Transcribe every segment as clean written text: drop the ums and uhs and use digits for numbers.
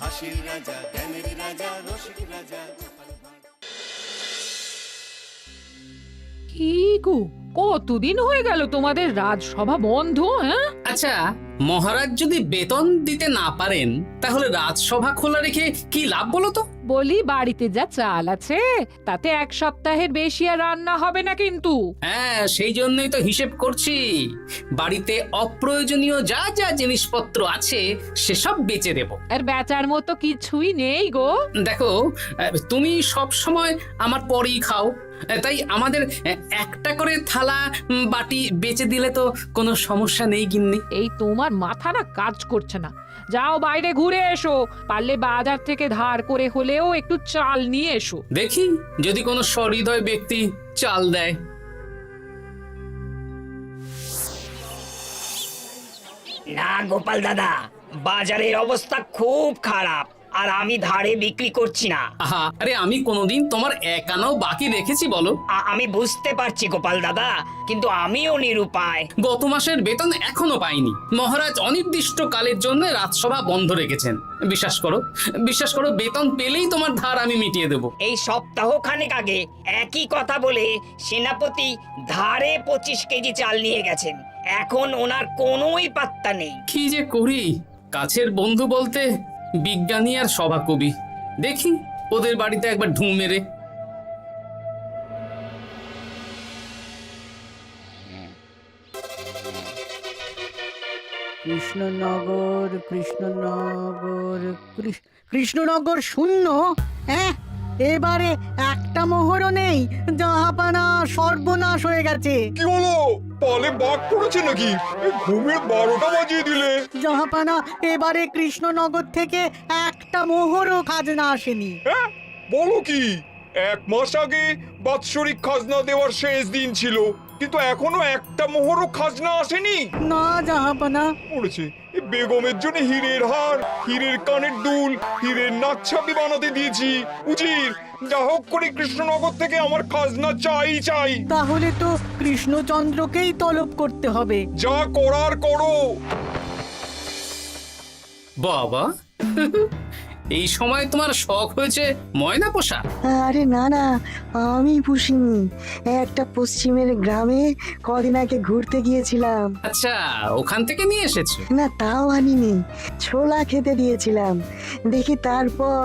হাসির রাজা, জ্ঞানের রাজা, রসিক রাজা। কি গো, কতদিন হয়ে গেল তোমাদের রাজসভা বন্ধ? হ্যাঁ, আচ্ছা, মহারাজ যদি বেতন দিতে না পারেন তাহলে রাজসভা খোলা রেখে কি লাভ বলো তো? বলি বাড়িতে যা চাল আছে তাতে এক সপ্তাহের বেশি আর রান্না হবে না কিন্তু। হ্যাঁ, সেই জন্যই তো হিসেব করছি। বাড়িতে অপ্রয়োজনীয় যা যা জিনিসপত্র আছে সেসব বেচে দেব। আর বেচার মতো কিছুই নেই গো। দেখো, তুমি সব সময় আমার পরেই খাও, তাই আমাদের একটা করে থালা বাটি বেচে দিলে তো কোনো সমস্যা নেই গিন্নি। এই তোমার মাথা না কাজ করছে না। যাও বাইরে ঘুরে এসো, পারলে বাজার থেকে ধার করে হলেও একটু চাল নিয়ে এসো। দেখি যদি কোনো সহৃদয় ব্যক্তি চাল দেয়। না গোপাল দাদা, বাজারের অবস্থা খুব খারাপ, আর আমি ধারে বিক্রি করছি না। আহা, আরে আমি কোনোদিন তোমার একানাও বাকি রেখেছি বলো? আমি বুঝতে পারছি গোপাল দাদা, কিন্তু আমিও নিরুপায়। গত মাসের বেতন এখনো পাইনি। মহারাজ অনির্দিষ্ট কালের জন্য রাজসভা বন্ধ রেখেছেন। বিশ্বাস করো, বিশ্বাস করো, বেতন পেলেই তোমার ধার আমি মিটিয়ে দেব। এই সপ্তাহ খানেক আগে একই কথা বলে সেনাপতি ধারে 25 কেজি চাল নিয়ে গেছেন। এখন ওনার কোনোই পাত্তা নেই। কি যে করি, কাছের বন্ধু বলতে বিজ্ঞানী আর সভাকবি। দেখি ওদের বাড়িতে একবার ঢু মেরে। কৃষ্ণনগর, কৃষ্ণনগর, কৃষ্ণনগর শূন্য। হ্যাঁ, এবারে একটা মোহরও নেই। জাহাপানা সর্বনাশ হয়ে গেছে। কি হলো? পালে বাঘ পড়েছে নাকি? এই ঘুমের 12টা বাজিয়ে দিলে। জাহাপানা, এবারে কৃষ্ণনগর থেকে একটা মোহরও খাজনা আসেনি। হ্যাঁ, বলো কি? 1 মাস আগে বাৎসরিক খাজনা দেওয়ার শেষ দিন ছিল, কিন্তু এখনো একটা মোহরও খাজনা আসেনি। না জাহাপানা। পড়েছে এই বেগমের জন্য হীরের হার, হীরের কানের দুল, হীরের নাকছাবি বানাতে দিয়েছি। উজির, যা হোক করে কৃষ্ণনগর থেকে আমার খাজনা চাই চাই। তাহলে তো কৃষ্ণচন্দ্রকেই তলব করতে হবে। যা করার করো। বাবা, এই সময় তোমার শখ হয়েছে ময়না পোষা? আরে না না, আমি পুষিনি। একটা পশ্চিমের গ্রামে কদিন আগে ঘুরতে গিয়েছিলাম। আচ্ছা, ওখান থেকে নিয়ে এসেছো? না, তাও আনিনি, ছোলা খেতে দিয়েছিলাম। দেখি তারপর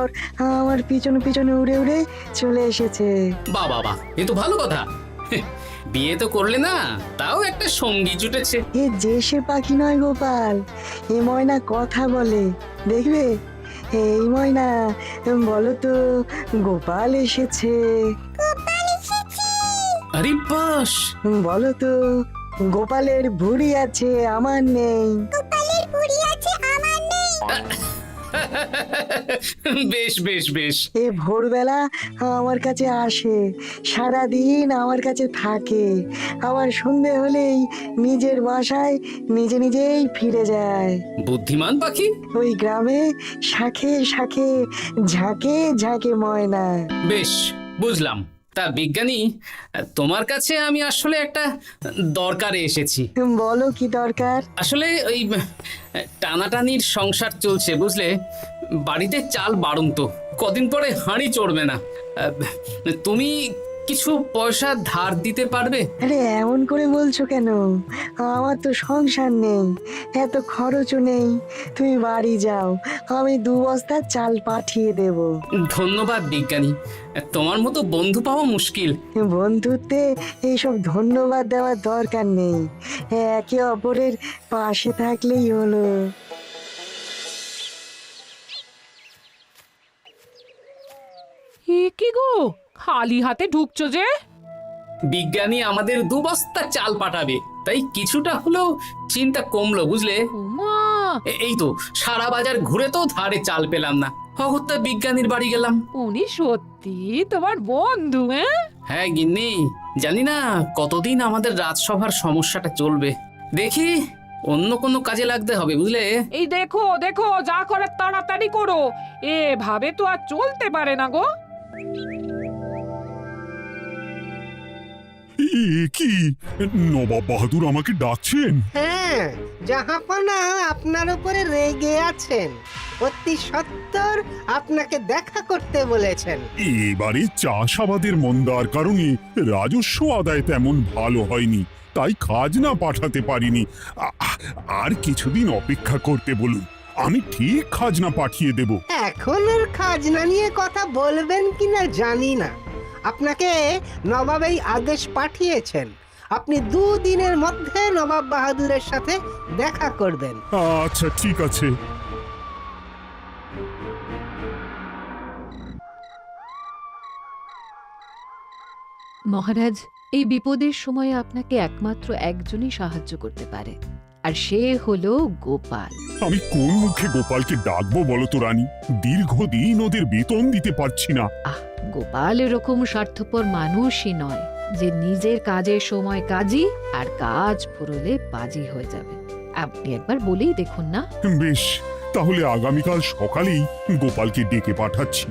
আমার পিছনে পিছনে উড়ে উড়ে চলে এসেছে। বাহ বাহ বাহ, এ তো ভালো কথা। বিয়ে তো করলে না, তাও একটা সঙ্গী জুটেছে। এ যে সে পাখি নয় গোপাল, এ ময়না কথা বলে, দেখবে। এই ময়না, বলো তো গোপাল এসেছে। আরে বাস, বলো তো গোপালের ভুঁড়ি আছে আমার নেই। বেশ বেশ বেশ। এ ভোরবেলা আমার কাছে আসে, সারাদিন আমার কাছে থাকে, আবার সন্ধে হলেই নিজের বাসায় নিজে নিজেই ফিরে যায়। বুদ্ধিমান পাখি। ওই গ্রামে শাখে শাখে ঝাঁকে ঝাঁকে ময়না। বেশ, বুঝলাম। তা বিজ্ঞানী, তোমার কাছে আমি আসলে একটা দরকারে এসেছি। বলো কি দরকার? আসলে ওই টানাটানির সংসার চলছে, বুঝলে। বাড়িতে চাল বাড়ন্ত, কদিন পরে হাঁড়ি চড়বে না। তুমি কিছু পয়সা ধার দিতে পারবে? আরে এমন করে বলছো কেন? আমার তো সংসার নেই, এত খরচও নেই। তুমি বাড়ি যাও, আমি 2 বস্তা চাল পাঠিয়ে দেব। ধন্যবাদ বিজ্ঞানী, তোমার মতো বন্ধু পাওয়া মুশকিল। বন্ধুত্বে এইসব ধন্যবাদ দেওয়ার দরকার নেই, একে অপরের পাশে থাকলেই হলো। এ কি গো, খালি হাতে ঢুকছো যে? বিজ্ঞানী আমাদের 2 বস্তা চাল পাঠাবে, তাই কিছুটা হলেও চিন্তা কমলো, বুঝলে। ওমা, এই তো সারা বাজার ঘুরে তো ধারে চাল পেলাম না, অগত্যা বিজ্ঞানীর বাড়ি গেলাম। উনি সত্যি তোমার বন্ধু? হ্যাঁ গিন্নি, জানি না কতদিন আমাদের রাজসভার সমস্যাটা চলবে। দেখি অন্য কোনো কাজে লাগতে হবে, বুঝলে। এই দেখো দেখো, যা করার তাড়াতাড়ি করো, এভাবে তো আর চলতে পারে না গো। কি নবাব বাহাদুর আমাকে ডাকছেন? হ্যাঁ, জাহাপনা আপনার উপরে রেগে আছেন। অতি সত্বর আপনাকে দেখা করতে বলেছেন। এবারে চাষাবাদের মন্দার কারণে রাজস্ব আদায় তেমন ভালো হয়নি, তাই খাজনা পাঠাতে পারিনি। আর কিছুদিন অপেক্ষা করতে বলুন, আমি ঠিক খাজনা পাঠিয়ে দেব। এখন আর খাজনা নিয়ে কথা বলবেন কিনা জানি না। আপনাকে নবাব এই আদেশ পাঠিয়েছেন, আপনি 2 দিনের মধ্যে নবাব বাহাদুরের সাথে দেখা করবেন। আচ্ছা ঠিক আছে। মহারাজ, এই বিপদের সময়ে আপনাকে একমাত্র একজনই সাহায্য করতে পারে, আর সে হলো গোপাল। আমি কোন মুখে গোপালকে ডাকবো বলো তো রানী? দীর্ঘদিন ওদের বেতন দিতে পারছি না। গোপাল এরকম স্বার্থপর মানুষই নয় যে নিজের কাজের সময় কাজী আর কাজ ফুরলে বাজি হয়ে যাবে। আপনি একবার বলেই দেখুন না। বেশ, তাহলে আগামীকাল সকালেই গোপালকে ডেকে পাঠাচ্ছি।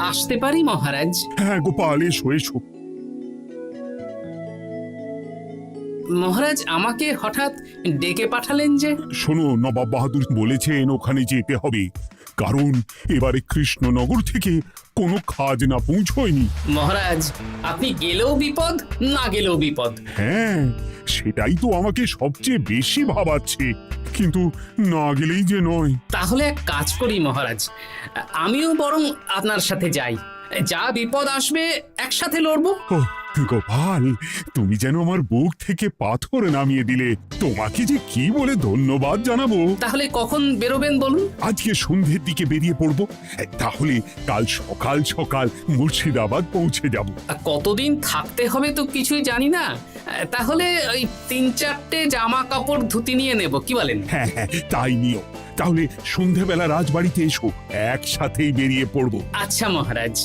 আসতে পারি মহারাজ? হ্যাঁ গোপাল, এসো এসো। মহারাজ, আমাকে হঠাৎ ডেকে পাঠালেন যে? শোনো, নবাব বাহাদুর বলেছেন ওখানে যেতে হবে, কারণ এবারে কৃষ্ণনগর থেকে কোনো খাজনা পৌঁছয়নি। মহারাজ, আপনি গেলেও বিপদ, না গেলেও বিপদ। হ্যাঁ, সেটাই তো আমাকে সবচেয়ে বেশি ভাবাচ্ছে, কিন্তু না গেলেই যে নয়। তাহলে এক কাজ করি মহারাজ, আমিও বরং আপনার সাথে যাই। যা বিপদ আসবে একসাথে লড়বো। ও গোপাল, তুমি যেন আমার বুক থেকে পাথর নামিয়ে দিলে। তোমাকে যে কি বলে ধন্যবাদ জানাবো। তাহলে কখন বেরোবেন বলুন? আজকে সন্ধ্যের দিকে বেরিয়ে পড়বো, তাহলে কাল সকাল সকাল মুর্শিদাবাদ পৌঁছে যাব। কতদিন থাকতে হবে তো কিছুই জানি না, তাহলে ওই 3-4টে জামা কাপড় ধুতি নিয়ে নেব, কি বলেন? হ্যাঁ হ্যাঁ, তাই নিও। তাহলে সন্ধ্যাবেলা রাজবাড়িতে এসো, একসাথেই বেরিয়ে পড়বো। আচ্ছা মহারাজ।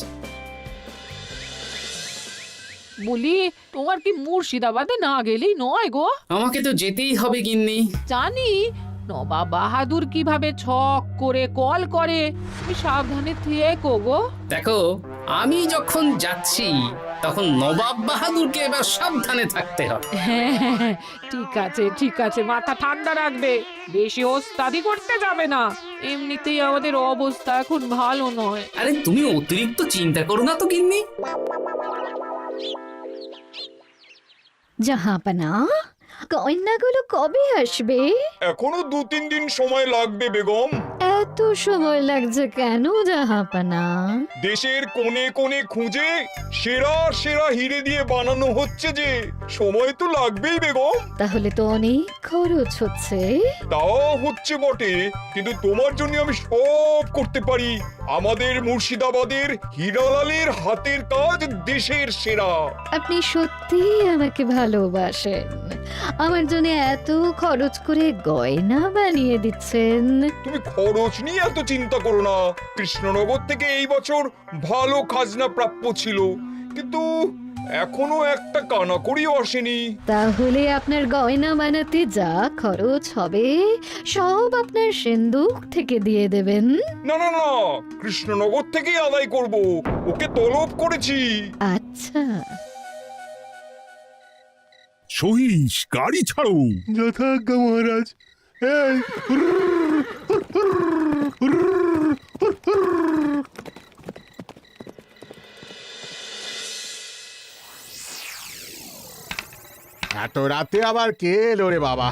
বলি, তোমার কি মুর্শিদাবাদে না গেলেই নয় গো? আমাকে তো যেতেই হবে গিন্নি। জানি নবাব বাহাদুর কিভাবে ছক করে কল করে, তুমি সাবধানে থেকো গো। দেখো, আমি যখন যাচ্ছি তখন নবাব বাহাদুরকে এবার সাবধানে থাকতে হবে। হ্যাঁ, ঠিক আছে, মাথা ঠান্ডা রাখবে, বেশি ওস্তাদি করতে যাবে না। এমনিতেই আমাদের অবস্থা এখন ভালো নয়। আরে তুমি অতিরিক্ত চিন্তা করো না তো গিন্নি। জাহাপনা, কন্যাগুলো কবে আসবে? এখনো 2-3 দিন সময় লাগবে বেগম। এত সময় লাগছে কেন জাহাপনা? দেশের কোণে কোণে খুঁজে সেরা সেরা হিরে দিয়ে বানানো হচ্ছে যে, সময় তো লাগবেই বেগম। তাহলে তো অনেক খরচ হচ্ছে। তাও হচ্ছে বটে, কিন্তু তোমার জন্য আমি সব করতে পারি। আমাদের মুর্শিদাবাদের হীরালালের হাতের কাজ দেশের সেরা। আপনি সত্যি আমাকে ভালোবাসেন, আমার জন্য এত খরচ করে গয়না বানিয়ে দিচ্ছেন। তুমি খরচ নিয়ে এত চিন্তা করো না। কৃষ্ণনগর থেকে এই বছর ভালো খাজনা প্রাপ্য ছিল, কিন্তু এখনো একটা কানাকড়িও আসেনি। তাহলে আপনার গয়না বানাতে যা খরচ হবে সব আপনার সিন্দুক থেকে দিয়ে দেবেন? না না না, কৃষ্ণনগর থেকেই আদায় করব, ওকে তলব করেছি। আচ্ছা, সহিস, গাড়ি ছাড়ো। যথাজ্ঞা মহারাজ। এই এত রাতে আবার কে এলো রে বাবা?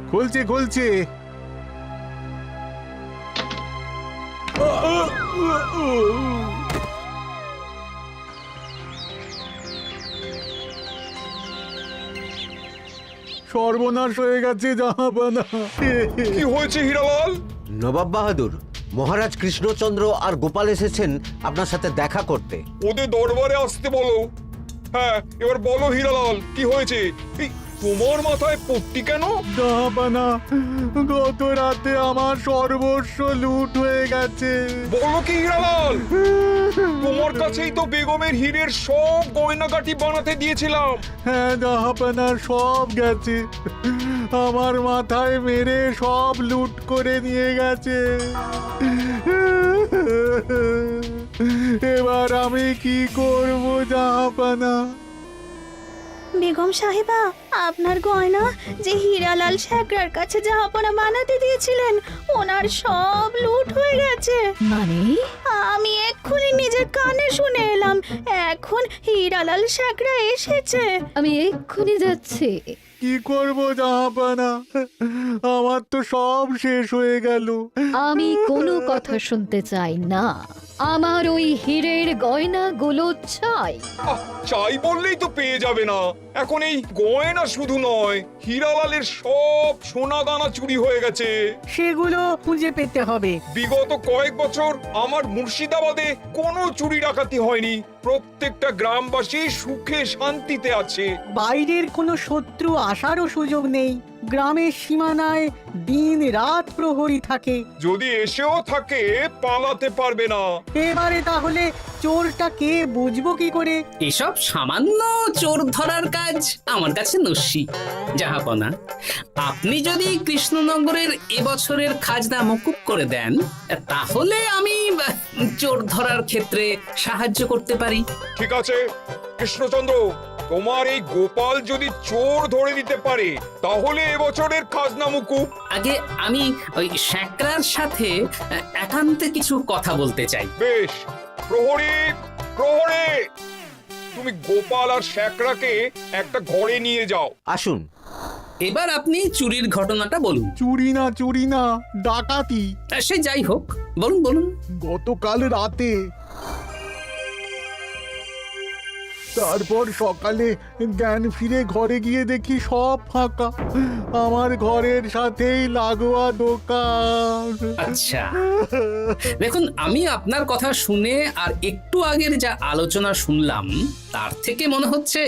খুলছি। সর্বনাশ হয়ে গেছে জাহাপনা। কি হয়েছে হীরালাল? নবাব বাহাদুর, মহারাজ কৃষ্ণচন্দ্র আর গোপাল এসেছেন আপনার সাথে দেখা করতে। ওদের দরবারে আসতে বলো। হ্যাঁ, এবার বলো হীরালাল, কি হয়েছে? তোমার মাথায় পট্টি কেন? জাহাপানা, গত রাতে আমার সর্বস্ব লুট হয়ে গেছে। বলো কি হীরালাল, তোমার কাছেই তো বেগমের হীরের সব গয়নাগাটি বানাতে দিয়েছিলাম। হ্যাঁ জাহাপানা, সব গেছে। আমার মাথায় মেরে সব লুট করে নিয়ে গেছে। এবার আমি কি করব জাহাপানা? বেগম সাহেবা, আপনার গয়না যে হীরালাল শেখরার কাছে জাহাপনা বানাতে দিয়েছিলেন, ওনার সব লুট হয়ে গেছে। মানে আমি এক্ষুনি নিজের কানে শুনে এলাম, এখন হীরালাল শেখরা এসেছে। আমি এক্ষুনি যাচ্ছি। কি করব জাহাপানা? আমার তো সব শেষ হয়ে গেল। আমি কোনো কথা শুনতে চাই না। আমার ওই হীরের গয়নাগুলো চাই। চাই বললেই তো পেয়ে যাবে না। এখন এই গয়না শুধু নয়, হীরালালের সব সোনা দানা চুরি হয়ে গেছে। সেগুলো খুঁজে পেতে হবে। বিগত কয়েক বছর আমার মুর্শিদাবাদে কোনো চুরি ডাকাতি হয়নি। প্রত্যেকটা গ্রামবাসী সুখে শান্তিতে আছে। বাইরের কোনো শত্রু আসারও সুযোগ নেই। গ্রামের সীমানায় দিন রাত প্রহরী থাকে। যদি এসেও থাকে, পালাতে পারবে না। এবারে তাহলে চোরটা কে বুঝবো কি করে? এসব সামান্য চোর ধরার কাজ আমার কাছে নস্যি। জাহাপনা, আপনি যদি কৃষ্ণনগরের এবছরের খাজনা মকুব করে দেন, তাহলে আমি চোর ধরার ক্ষেত্রে সাহায্য করতে পারি। ঠিক আছে কৃষ্ণচন্দ্র, তোমার এই গোপাল যদি চোর ধরে দিতে পারে, তাহলে এবছরের খাজনা মুকুব। আগে আমি ওই শেখরার সাথে একান্তে কিছু কথা বলতে চাই। বেশ, প্রহরী প্রহরী, তুমি গোপাল আর শেখরাকে একটা ঘরে নিয়ে যাও। আসুন। এবার আপনি চুরির ঘটনাটা বলুন। চুরি না, ডাকাতি। সে যাই হোক, বলুন বলুন। গতকাল রাতে, তারপর সকালে জ্ঞান ফিরে ঘরে গিয়ে দেখি সব ফাঁকা। আমার ঘরের সাথেই লাগোয়া দোকান। আচ্ছা, দেখুন, আমি আপনার কথা শুনে আর একটু আগের যা আলোচনা শুনলাম, তার থেকে মনে হচ্ছে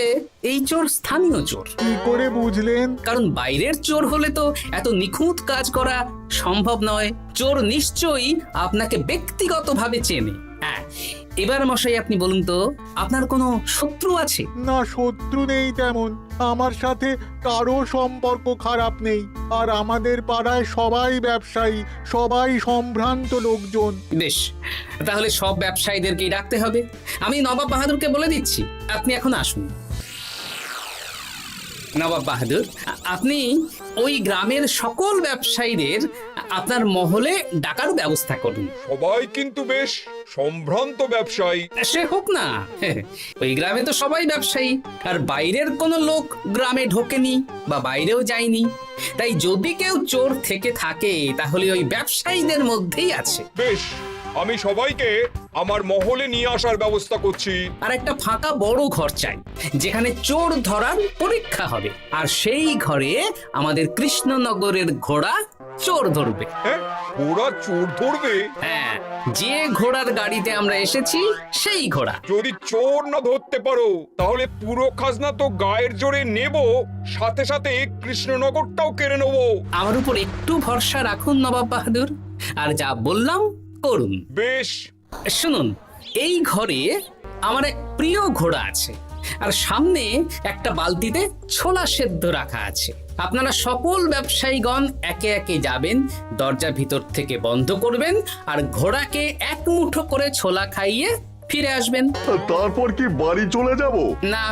এই চোর স্থানীয় চোর। কি করে বুঝলেন? কারণ বাইরের চোর হলে তো এত নিখুঁত কাজ করা সম্ভব নয়। চোর নিশ্চয়ই আপনাকে ব্যক্তিগতভাবে চেনে। হ্যাঁ, এবার মশাই আপনি বলুন তো, আপনার কোনো শত্রু আছে? না, শত্রু নেই তেমন। আমার সাথে কারো সম্পর্ক খারাপ নেই। আর আমাদের পাড়ায় সবাই ব্যবসায়ী, সবাই সম্ভ্রান্ত লোকজন। বেশ, তাহলে সব ব্যবসায়ীদেরকেই ডাকতে হবে। আমি নবাব বাহাদুরকে বলে দিচ্ছি, আপনি এখন আসুন। নবাব বাহাদুর, আপনি ওই গ্রামের সকল ব্যবসায়ীদের আপনার মহলে ডাকার ব্যবস্থা করুন। সবাই কিন্তু বেশ সম্ভ্রান্ত ব্যবসায়ী। সে হোক না, ওই গ্রামে তো সবাই ব্যবসায়ী, আর বাইরের কোনো লোক গ্রামে ঢোকেনি বা বাইরেও যায়নি। তাই যদি কেউ চোর থেকে থাকে, তাহলে ওই ব্যবসায়ীদের মধ্যেই আছে। বেশ, আমি সবাইকে আমার মহলে নিয়ে আসার ব্যবস্থা করছি। আর একটা ফাঁকা বড় ঘর চাই, যেখানে চোর ধরার পরীক্ষা হবে। আর সেই ঘরে আমাদের কৃষ্ণনগরের ঘোড়া চোর ধরবে। হ্যাঁ, ঘোড়া চোর ধরবে? হ্যাঁ, যে ঘোড়ার গাড়িতে আমরা এসেছি সেই ঘোড়া। যদি চোর না ধরতে পারো, তাহলে পুরো খাজনা তো গায়ের জোরে নেব, সাথে সাথে কৃষ্ণনগরটাও কেড়ে নেব। আমার উপর একটু ভরসা রাখুন নবাব বাহাদুর, আর যা বললাম করুন। বেশ, শুনুন, এই ঘরে আমার এক প্রিয় ঘোড়া আছে, আর সামনে একটা বালতিতে ছোলা সেদ্ধ রাখা আছে। আপনারা সকল ব্যবসায়ীগণ একে একে যাবেন, দরজা ভিতর থেকে বন্ধ করবেন, আর ঘোড়াকে এক মুঠো করে ছোলা খাইয়ে ফিরে আসবেন। তারপর কি বাড়ি চলে যাব? না,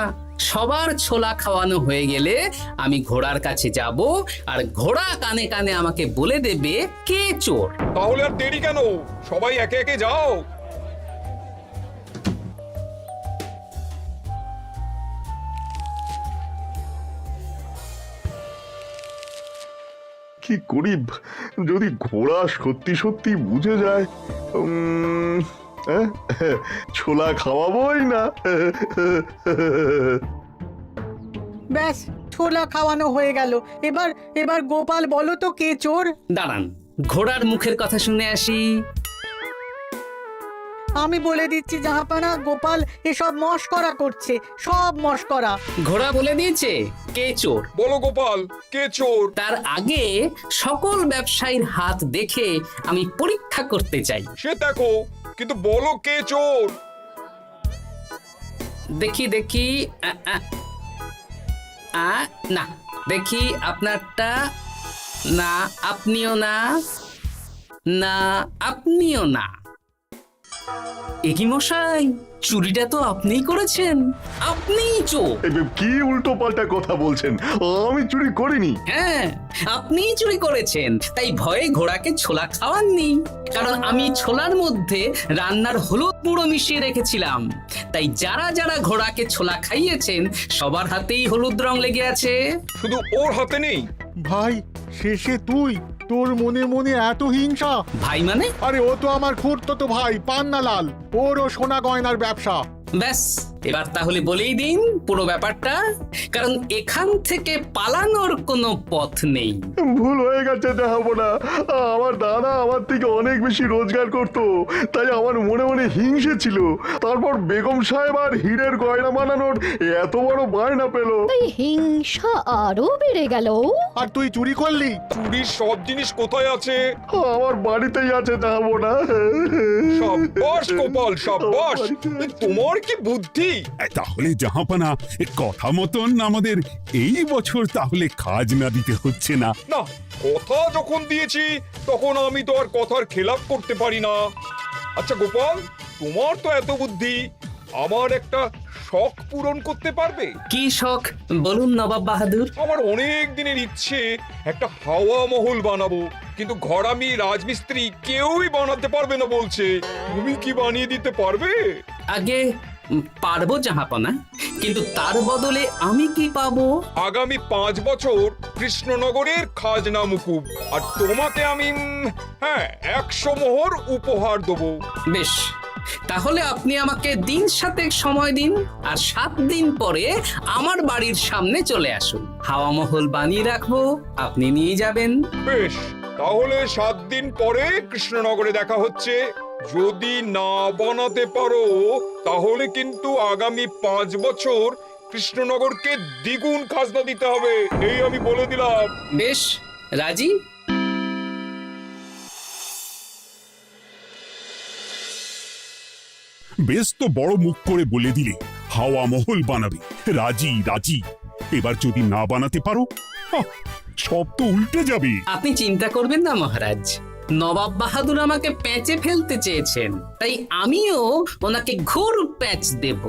সবার ছোলা খাওয়ানো হয়ে গেলে আমি ঘোড়ার কাছে যাব, আর ঘোড়া কানে কানে আমাকে বলে দেবে কে চোর। তাহলে আর দেরি কেন, সবাই একে একে যাও। কি করি যদি ঘোড়া সত্যি সত্যি বুঝে যায়? ছোলা খাওয়াবোই না। ব্যাস, ছোলা খাওয়ানো হয়ে গেল। এবার গোপাল বলো তো কে চোর? দাঁড়ান, ঘোড়ার মুখের কথা শুনে আসি। আমি বলে দিচ্ছি জাহাপানা, গোপাল এসব মস্করা করছে, সব মস্করা। ঘোড়া বলে দিয়েছে কে চোর। বলো গোপাল, কে চোর? তার আগে সকল ব্যবসায়ীর হাত দেখে আমি পরীক্ষা করতে চাই। সে দেখো, কিন্তু বলো কে চোর? দেখি দেখি না, দেখি আপনারটা। না, আপনিও না। না, আপনিও না। একই মশাই, চুরিটা তো আপনিই করেছেন, আপনিই চোর। কি উল্টো পাল্টা কথা বলছেন? আমি চুরি করিনি। হ্যাঁ, আপনিই চুরি করেছেন, তাই ভয়ে ঘোড়াকে ছোলা খাওয়াননি। কারণ আমি ছোলার মধ্যে রান্নার হলুদ গুঁড়ো মিশিয়ে রেখেছিলাম, তাই যারা যারা ঘোড়াকে ছোলা খাইয়েছেন সবার হাতেই হলুদ রং লেগে আছে। শুধু ওর হাতে নেই। ভাই, শেষে তুই? তোর মনে মনে এত হিংসা? ভাই মানে? আরে ও তো আমার খুড়তো ভাই পান্নালাল, ওরও সোনা গয়নার ব্যবসা। ব্যাস, এবার তাহলে বলেই দিন পুরো ব্যাপারটা, কারণ এখান থেকে পালানোর কোনো পথ নেই। ভুল হয়ে গেছে জাহাপনা, আমার দাদা আমার থেকে অনেক বেশি রোজগার করত, তাই আমার মনে মনে হিংসে ছিল। তারপর বেগম সাহেব আর হীরের গয়না বানানোর এত বড় বায়না পেল, তাই হিংসা আরো বেড়ে গেল। আর তুই চুরি করলি? চুরির সব জিনিস কোথায় আছে? আমার বাড়িতেই আছে জাহাপনা। সাব্বাস গোপাল, সাব্বাস, তোমার কি বুদ্ধি! তাহলে জাহাপানা, কথা মতন আমাদের এই বছর তাহলে খাজনা দিতে হচ্ছে না। না, কথা যখন দিয়েছি তখন আমি তো আর কথার খেলাপ করতে পারি না। আচ্ছা গোপাল, তোমার তো এত বুদ্ধি, আমার একটা শখ পূরণ করতে পারবে? কি শখ বলুন নবাব বাহাদুর। আমার অনেক দিনের ইচ্ছে একটা হাওয়া মহল বানাবো, কিন্তু ঘরামি রাজমিস্ত্রি কেউই বানাতে পারবে না বলছে। তুমি কি বানিয়ে দিতে পারবে? আগে পারবো জাহাপনা, কিন্তু তার বদলে আমি কি পাবো? আগামী 5 বছর কৃষ্ণনগরের খাজনা মুকুব, আর তোমাকে আমি 100 মোহর উপহার দেবো। বেশ, তাহলে আপনি আমাকে দিন 7 সময় দিন, আর 7 দিন পরে আমার বাড়ির সামনে চলে আসুন। হাওয়া মহল বানিয়ে রাখবো, আপনি নিয়ে যাবেন। বেশ, তাহলে 7 দিন পরে কৃষ্ণনগরে দেখা হচ্ছে। যদি না বানাতে পারো তাহলে কিন্তু আগামী 5 বছর কৃষ্ণনগরকে দ্বিগুণ খাজনা দিতে হবে, এই আমি বলে দিলাম। বেশ, রাজি। বেশ তো বড় মুখ করে বলে দিলে হাওয়া মহল বানাবে। রাজি রাজি। এবার যদি না বানাতে পারো, সব তো উল্টে যাবে। আপনি চিন্তা করবেন না মহারাজ, নবাব বাহাদুর আমাকে প্যাঁচে ফেলতে চেয়েছেন, তাই আমিও ওনাকে ঘোর প্যাঁচ দেব।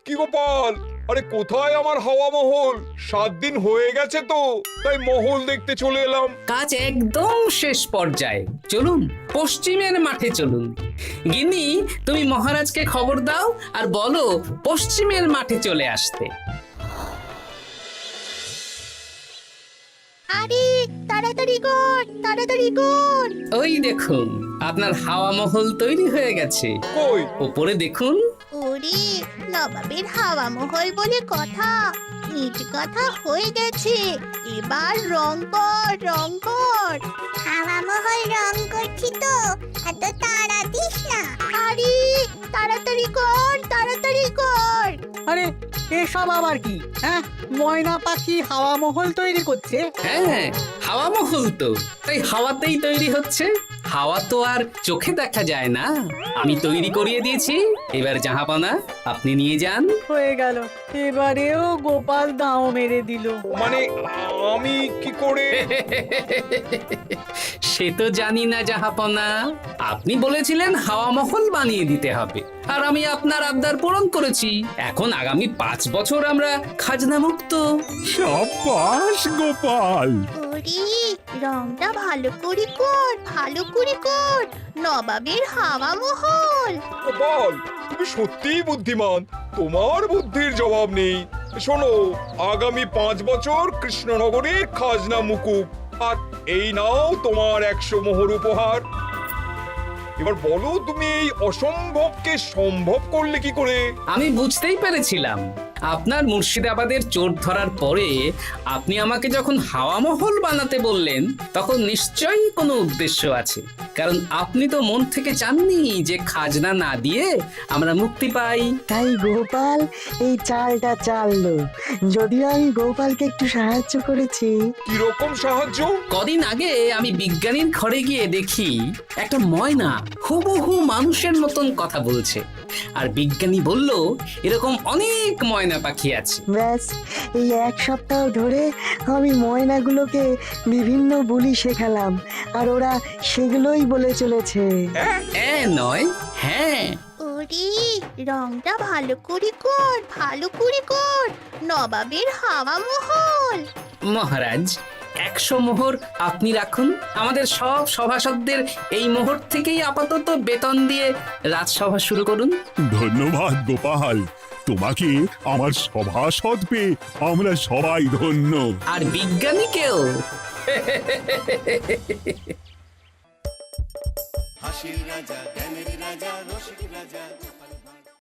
কি গোপাল, আরে কোথায় আমার হাওয়া মহল? 7 দিন হয়ে গেছে তো, তাই মহল দেখতে চলে এলাম। কাজ একদম শেষ পর্যায়ে, চলুন পশ্চিমের মাঠে চলুন। গিন্নি, তুমি মহারাজকে খবর দাও আর বলো পশ্চিমের মাঠে চলে আসতে। আরে তাড়াতাড়ি কর, তাড়াতাড়ি কর। ওই দেখুন, আপনার হাওয়া মহল তৈরি হয়ে গেছে। কই? উপরে দেখুন। ওরে, নবাবের হাওয়া মহল বলে কথা, ইট কথা হয়ে গেছে। এবার রং কর, রং কর। হাওয়া মহল রং করছি তো, এত তাড়া দিস না। আরে তাড়াতাড়ি কর, তাড়াতাড়ি কর। আরে এসব আবার কি? ময়না পাখি হাওয়া মহল তৈরি করছে? হ্যাঁ, হাওয়া মহল তো, তাই হাওয়াতেই তৈরি হচ্ছে। হাওয়া তো আর চোখে দেখা যায় না, আমি তৈরি করিয়ে দিয়েছি। এবার জাহাপানা, আপনি নিয়ে যান। হয়ে গেল, এবারেও গোপাল দাও মেরে দিল। মানে আমি কি করে? সে তো জানি না জাহাপানা, আপনি বলেছিলেন হাওয়া মহল বানিয়ে দিতে হবে, আর আমি আপনার আবদার পূরণ করেছি। এখন আগামী 5 বছর আমরা খাজনা মুক্ত। সাব্বাস গোপাল। ওরে, রংটা ভালো করে কর, ভালো করে কর। নবাবের হাওয়া মহল। গোপাল, তুমি সত্যিই বুদ্ধিমান, তোমার বুদ্ধির জবাব নেই। শোনো, আগামী 5 বছর কৃষ্ণনগরের খাজনা মুকুব, আর এই নাও তোমার 100 মোহর উপহার। এবার বলো তুমি এই অসম্ভবকে সম্ভব করলে কি করে? আমি বুঝতেই পেরেছিলাম আপনার মুর্শিদাবাদের চোর ধরার পরে আপনি আমাকে যখন হাওয়া মহল বানাতে বললেন তখন নিশ্চয়ই কোনো উদ্দেশ্য আছে, কারণ আপনি তো মন থেকে চাননি যে খাজনা না দিয়ে আমরা মুক্তি পাই। তাই গোপাল এই চালটা চাললো। যদিও আমি গোপালকে একটু সাহায্য করেছি। কিরকম সাহায্য? কদিন আগে আমি বিজ্ঞানীর ঘরে গিয়ে দেখি একটা ময়না হুবহু মানুষের মতন কথা বলছে, আর বিজ্ঞানী বলল এরকম অনেক ময়না পাখি আছে। ব্যাস এই এক সপ্তাহ ধরে আমি ময়নাগুলোকে বিভিন্ন বুলি শেখালাম, আর ওরা সেগুলোই বলে চলেছে। নয়, হ্যাঁ। ওরে রংটা ভালো করে কর, ভালো করে কর, নবাবের হাওয়া মহল। মহারাজ 100 মোহর আপনি রাখুন। আমাদের সব সভাসদদের এই মোহর থেকেই আপাতত বেতন দিয়ে রাজসভা শুরু করুন। ধন্যবাদ গোপাল, তোমাকে আমার সভাসদ পেয়ে আমরা সবাই ধন্য। আর বিজ্ঞানীকেও। হাসির রাজা জ্ঞানের রাজা রসিক রাজা